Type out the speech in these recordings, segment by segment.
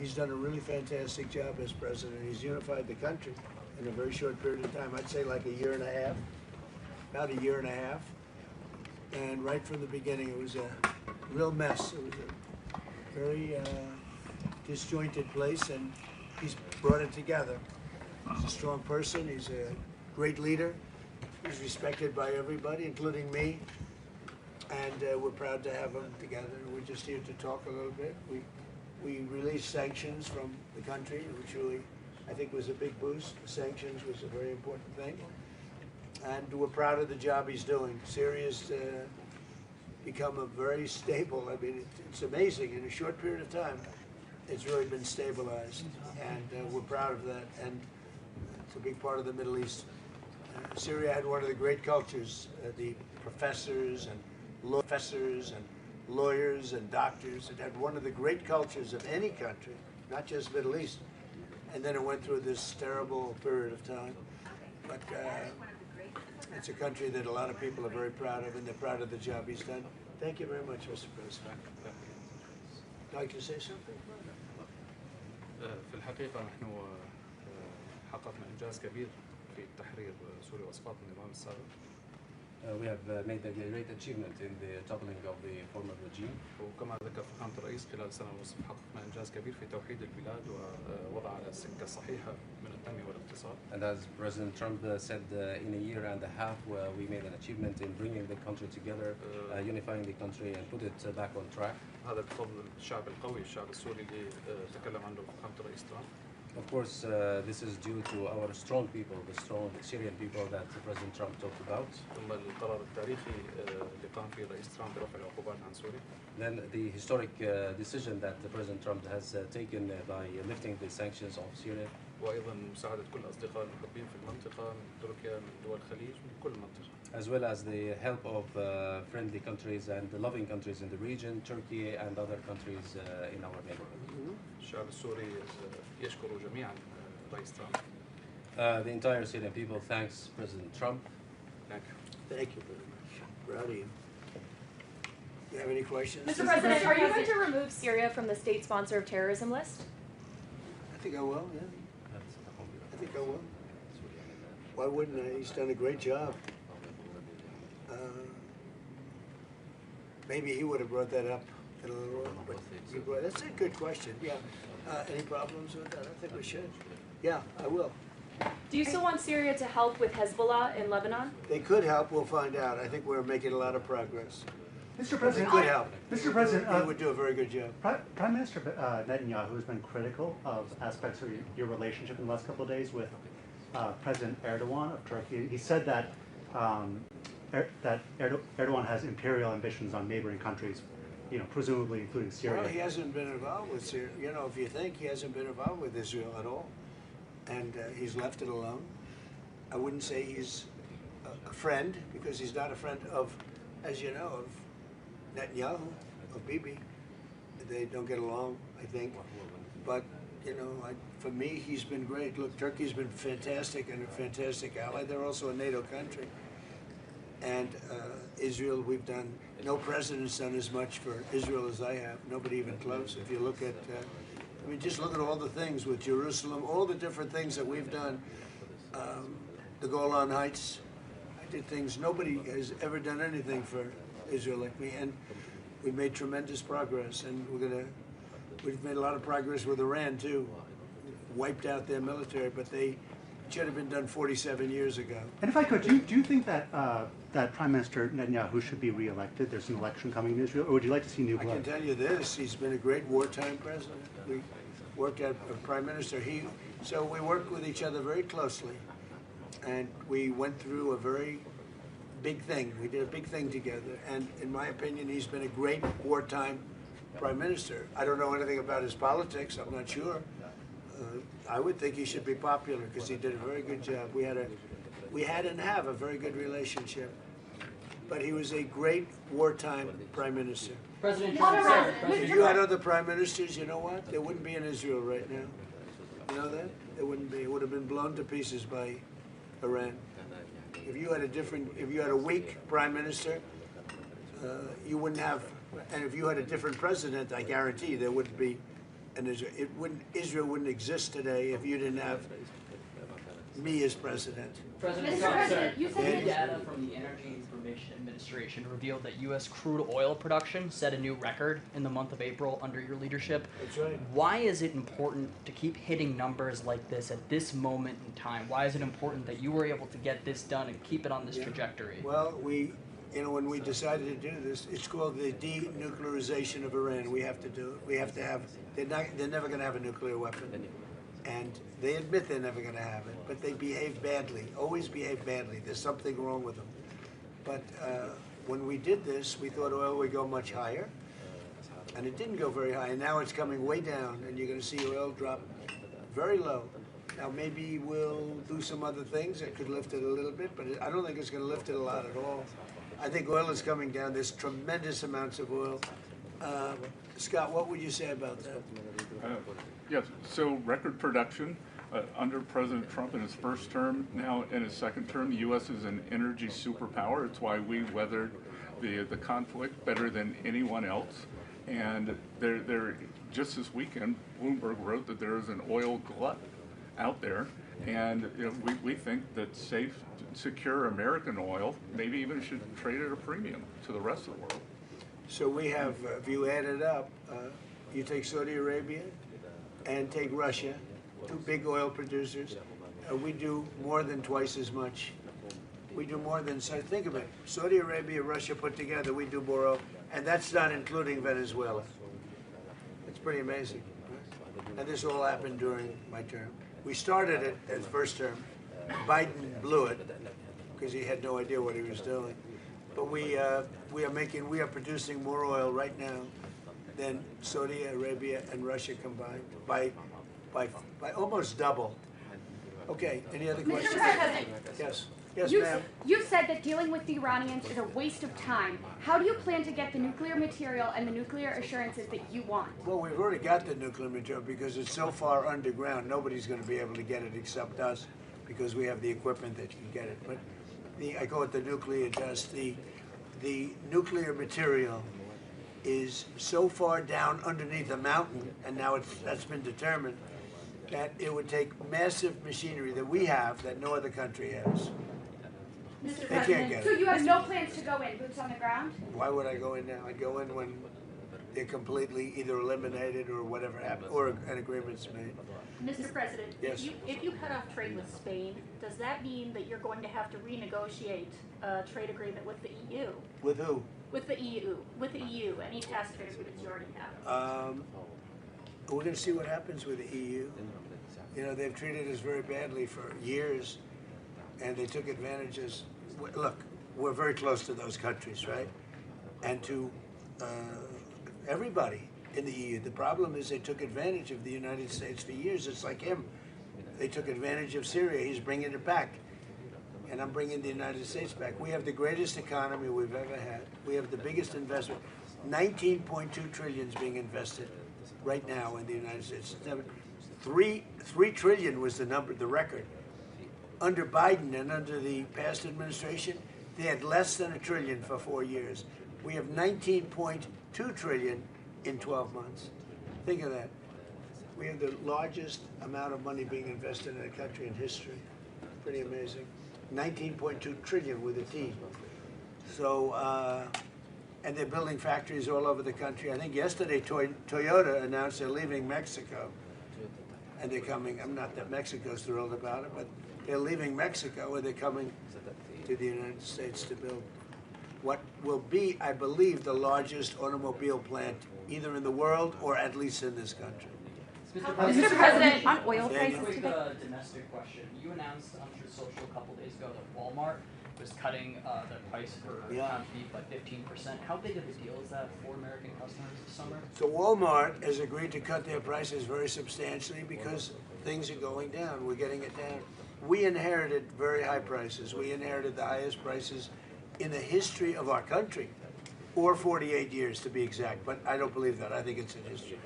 He's done a really fantastic job as president. He's unified the country in a very short period of time. I'd say like a year and a half, about a year and a half. And right from the beginning, it was a real mess. It was a very disjointed place, and he's brought it together. He's a strong person. He's a great leader. He's respected by everybody, including me. And we're proud to have him together. We're just here to talk a little bit. We released sanctions from the country, which really, I think, was a big boost. The sanctions was a very important thing. And we're proud of the job he's doing. Syria's become a very stable, I mean, it's amazing. In a short period of time, it's really been stabilized. And we're proud of that. And it's a big part of the Middle East. Syria had one of the great cultures, the professors and lawyers and doctors. It had one of the great cultures of any country, not just Middle East. And then it went through this terrible period of time. But it's a country that a lot of people are very proud of, and they're proud of the job he's done. Thank you very much, Mr. President. Like to say something? في الحقيقة نحن حققنا إنجاز كبير في تحرير سوريا وإسقاط النظام السابق. We have made a great achievement in the toppling of the former regime. وكما ذكر فخامة الرئيس خلال سنة ونصف حققنا إنجاز كبير في توحيد البلاد ووضع على السكة الصحيحة من التنمية والاقتصاد. And as President Trump said, in a year and a half, we made an achievement in bringing the country together, unifying the country, and put it back on track. هذا بفضل الشعب القوي، الشعب السوري اللي تكلم عنه فخامة الرئيس ترامب. Of course, this is due to our strong people, the strong Syrian people that President Trump talked about. ثم القرار التاريخي اللي قام فيه الرئيس ترامب برفع العقوبات عن سوريا. Then the historic decision that President Trump has taken by lifting the sanctions of Syria. وأيضا مساعدة كل أصدقاء المحبين في المنطقة من تركيا من دول الخليج من كل المنطقة. As well as the help of friendly countries and the loving countries in the region, Turkey and other countries in our neighborhood. الشعب السوري يشكر جميعا الرئيس ترامب. The entire Syrian people thanks President Trump. Thank you. Thank you very much. Proud of you. Do you have any questions? Mr. President, are you going to remove Syria from the state sponsor of terrorism list? I think I will, yeah. I think I will. Why wouldn't I? He's done a great job. Maybe he would have brought that up in a little while, but that's a good question, yeah. Any problems with that? I think we should. Yeah, I will. Do you still want Syria to help with Hezbollah in Lebanon? They could help, we'll find out. I think we're making a lot of progress. Mr. President, They could help. Mr. President, They would do a very good job. Prime Minister Netanyahu has been critical of aspects of your relationship in the last couple of days with President Erdogan of Turkey. He said that Erdogan has imperial ambitions on neighboring countries, presumably including Syria. Well, he hasn't been involved with Syria. If you think, he hasn't been involved with Israel at all. And he's left it alone. I wouldn't say he's a friend, because he's not a friend of, as you know, of Netanyahu, of Bibi. They don't get along, I think. But, for me, he's been great. Look, Turkey's been fantastic and a fantastic ally. They're also a NATO country. And Israel, we've done, no president's done as much for Israel as I have. Nobody even close. If you look at, just look at all the things with Jerusalem, all the different things that we've done. The Golan Heights, I did things, nobody has ever done anything for Israel like me. And we've made tremendous progress. And we've made a lot of progress with Iran too. Wiped out their military, but they should have been done 47 years ago. And if I could, do you think that that Prime Minister Netanyahu should be re-elected? There's an election coming in Israel, or would you like to see new blood? I can tell you this: he's been a great wartime president. We worked as a prime minister. So we worked with each other very closely, and we went through a very big thing. We did a big thing together, and in my opinion, he's been a great wartime prime minister. I don't know anything about his politics. I'm not sure. I would think he should be popular because he did a very good job. We had and have a very good relationship. But he was a great wartime prime minister. President Trump said, If you had other prime ministers, you know what? There wouldn't be in Israel right now. You know that? There wouldn't be. It would have been blown to pieces by Iran. If you had a weak prime minister, you wouldn't have, and if you had a different president, I guarantee you there wouldn't be and Israel wouldn't exist today if you didn't have me as president. President Trump, sir, you said data from the Energy Information Administration revealed that U.S. crude oil production set a new record in the month of April under your leadership. That's right. Why is it important to keep hitting numbers like this at this moment in time? Why is it important that you were able to get this done and keep it on this trajectory? Well, when we decided to do this, it's called the denuclearization of Iran. We have to do it. We have to have. They're never going to have a nuclear weapon. And they admit they're never going to have it, but they behave badly, always behave badly. There's something wrong with them. But when we did this, we thought oil would go much higher, and it didn't go very high. And now it's coming way down, and you're going to see oil drop very low. Now, maybe we'll do some other things that could lift it a little bit, but I don't think it's going to lift it a lot at all. I think oil is coming down. There's tremendous amounts of oil. Scott, what would you say about that? Yes, so record production under President Trump in his first term. Now in his second term, the U.S. is an energy superpower. It's why we weathered the conflict better than anyone else. And just this weekend, Bloomberg wrote that there is an oil glut out there. And we think that safe, secure American oil maybe even should trade at a premium to the rest of the world. So we have, if you add it up, you take Saudi Arabia and take Russia, two big oil producers, we do more than twice as much. We do more than, so think of it, Saudi Arabia, Russia put together, we do more oil, and that's not including Venezuela. It's pretty amazing. And this all happened during my term. We started it as first term. Biden blew it because he had no idea what he was doing. But we are producing more oil right now than Saudi Arabia and Russia combined by almost double. Okay, any other questions? Mr. President, Yes, yes, ma'am. You said that dealing with the Iranians is a waste of time. How do you plan to get the nuclear material and the nuclear assurances that you want? Well, we've already got the nuclear material because it's so far underground, nobody's going to be able to get it except us because we have the equipment that can get it. But I call it the nuclear dust. The nuclear material is so far down underneath the mountain, and now that's been determined, that it would take massive machinery that we have that no other country has. Mr. They President, can't get so it. you have no plans to go in, boots on the ground? Why would I go in now? I'd go in when they're completely either eliminated or whatever happened, or an agreement's made. Mr. President, Yes. if you cut off trade with Spain, does that mean that you're going to have to renegotiate a trade agreement with the EU? With who? With the EU, any past trade agreements you already have? We're going to see what happens with the EU. You know, they've treated us very badly for years, and they took advantages. Look, we're very close to those countries, right? And to everybody in the EU. The problem is they took advantage of the United States for years. It's like him. They took advantage of Syria. He's bringing it back. And I'm bringing the United States back. We have the greatest economy we've ever had. We have the biggest investment. 19.2 trillion is being invested right now in the United States. 3 trillion was the record. Under Biden and under the past administration, they had less than $1 trillion for 4 years. We have 19.2 trillion in 12 months. Think of that. We have the largest amount of money being invested in a country in history. Pretty amazing. 19.2 trillion with a T. So, and they're building factories all over the country. I think yesterday Toyota announced they're leaving Mexico. And they're coming, I'm not that Mexico's thrilled about it, but they're leaving Mexico and they're coming to the United States to build what will be, I believe, the largest automobile plant either in the world or at least in this country. Mr. President, on oil prices Quick today. domestic question. You announced on Truth Social a couple days ago that Walmart was cutting the price for ground beef by 15%. How big of a deal is that for American customers this summer? So Walmart has agreed to cut their prices very substantially because things are going down. We're getting it down. We inherited very high prices. We inherited the highest prices in the history of our country, or 48 years to be exact, but I don't believe that. I think it's in history.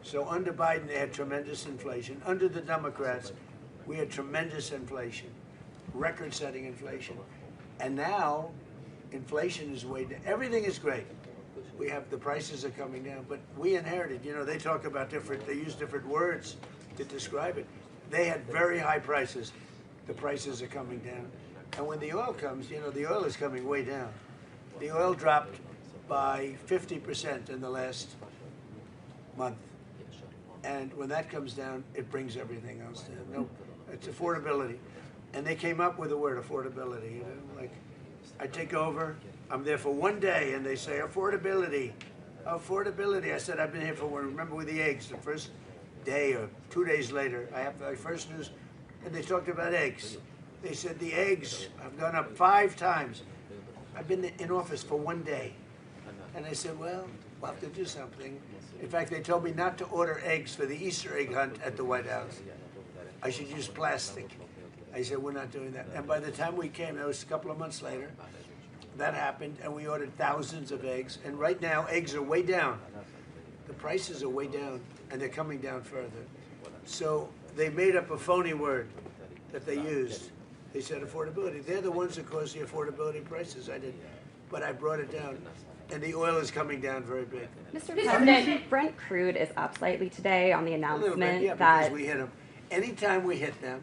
So under Biden, they had tremendous inflation. Under the Democrats, we had tremendous inflation, record-setting inflation. And now, inflation is way down. Everything is great. we have the prices are coming down, but we inherited, you know, they talk about they use different words to describe it. They had very high prices. The prices are coming down. And when the oil comes, you know, the oil is coming way down. The oil dropped by 50% in the last month. And when that comes down, it brings everything else down. No, it's affordability. And they came up with the word affordability, you know, like I take over, I'm there for one day, and they say affordability, affordability. I said, I've been here for one, remember with the eggs, the first day or 2 days later, I have my first news, and they talked about eggs. They said the eggs have gone up 5 times. I've been in office for one day. And I said, well, we'll have to do something. In fact, they told me not to order eggs for the Easter egg hunt at the White House. I should use plastic. I said, we're not doing that. And by the time we came, that was a couple of months later, that happened, and we ordered thousands of eggs. And right now, eggs are way down. The prices are way down, and they're coming down further. So they made up a phony word that they used. They said affordability. They're the ones that caused the affordability prices. I did, but I brought it down. And the oil is coming down very big. Mr. President, Brent crude is up slightly today on the announcement bit, yeah, that because we hit them. Anytime we hit them,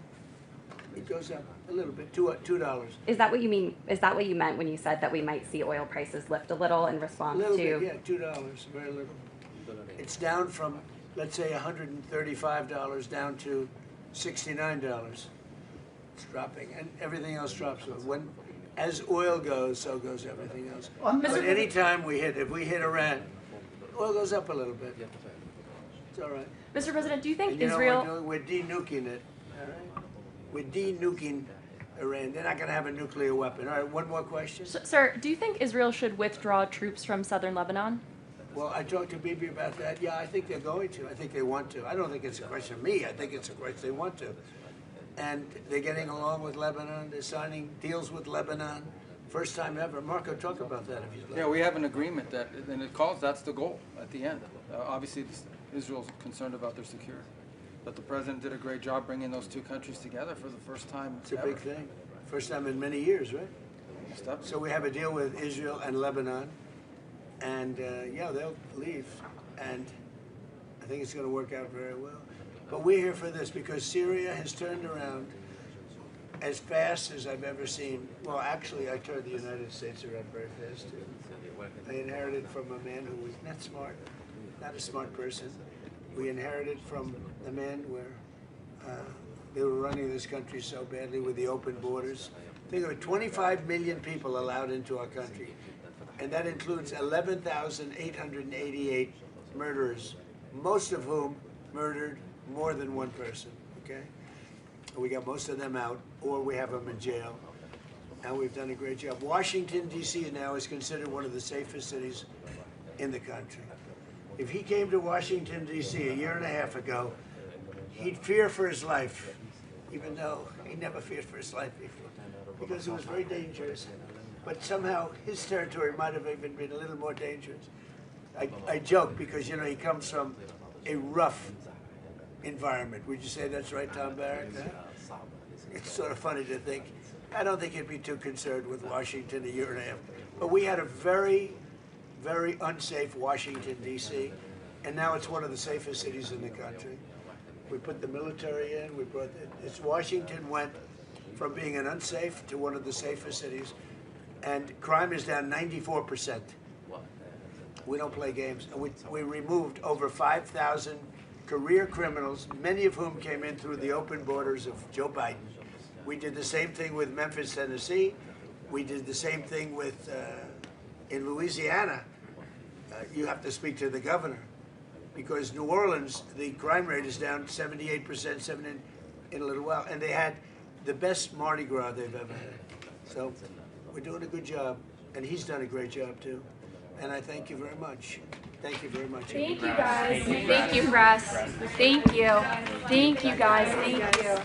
it goes up a little bit, $2. Is that what you mean? Is that what you meant when you said that we might see oil prices lift a little in response A little to? bit, yeah, $2, very little. It's down from, let's say, $135 down to $69. It's dropping, and everything else drops. As oil goes, so goes everything else. But anytime if we hit Iran, oil goes up a little bit. It's all right. Mr. President, do you think And you know Israel... what we're doing? We're de-nuking it, all right? We're de-nuking Iran. They're not going to have a nuclear weapon. All right, one more question? Sir, do you think Israel should withdraw troops from southern Lebanon? Well, I talked to Bibi about that. Yeah, I think they're going to. I think they want to. I don't think it's a question of me. I think it's a question they want to. And they're getting along with Lebanon. They're signing deals with Lebanon. First time ever. Marco, talk about that if you'd like. Yeah, we have an agreement that, and it calls, that's the goal at the end. Obviously, Israel's concerned about their security. But the president did a great job bringing those two countries together for the first time It's a ever. big thing. First time in many years, right? So we have a deal with Israel and Lebanon. And, yeah, they'll leave. And I think it's going to work out very well. But we're here for this because Syria has turned around as fast as I've ever seen. Well, actually, I turned the United States around very fast, too. I inherited from a man who was not smart, not a smart person. We inherited from a man where they were running this country so badly with the open borders. Think of it, 25 million people allowed into our country. And that includes 11,888 murderers, most of whom murdered more than one person, okay? We got most of them out, or we have them in jail, and we've done a great job. Washington, D.C. now is considered one of the safest cities in the country. If he came to Washington, D.C. a year and a half ago, he'd fear for his life, even though he never feared for his life before, because it was very dangerous. But somehow his territory might have even been a little more dangerous. I joke because, you know, he comes from a rough environment. Would you say that's right, Tom Barrett? Huh? It's sort of funny to think. I don't think he'd be too concerned with Washington a year and a half. But we had a very, very unsafe Washington, D.C., and now it's one of the safest cities in the country. We put the military in. Washington went from being an unsafe to one of the safest cities, and crime is down 94%. We don't play games. And we removed over 5,000 career criminals, many of whom came in through the open borders of Joe Biden. We did the same thing with Memphis, Tennessee. We did the same thing with in Louisiana. You have to speak to the governor, because New Orleans, the crime rate is down 78%, in a little while, and they had the best Mardi Gras they've ever had. So we're doing a good job, and he's done a great job too. And I thank you very much. Thank you very much. Thank you, guys. Thank you, press. Thank you. Thank you, guys. Thank you.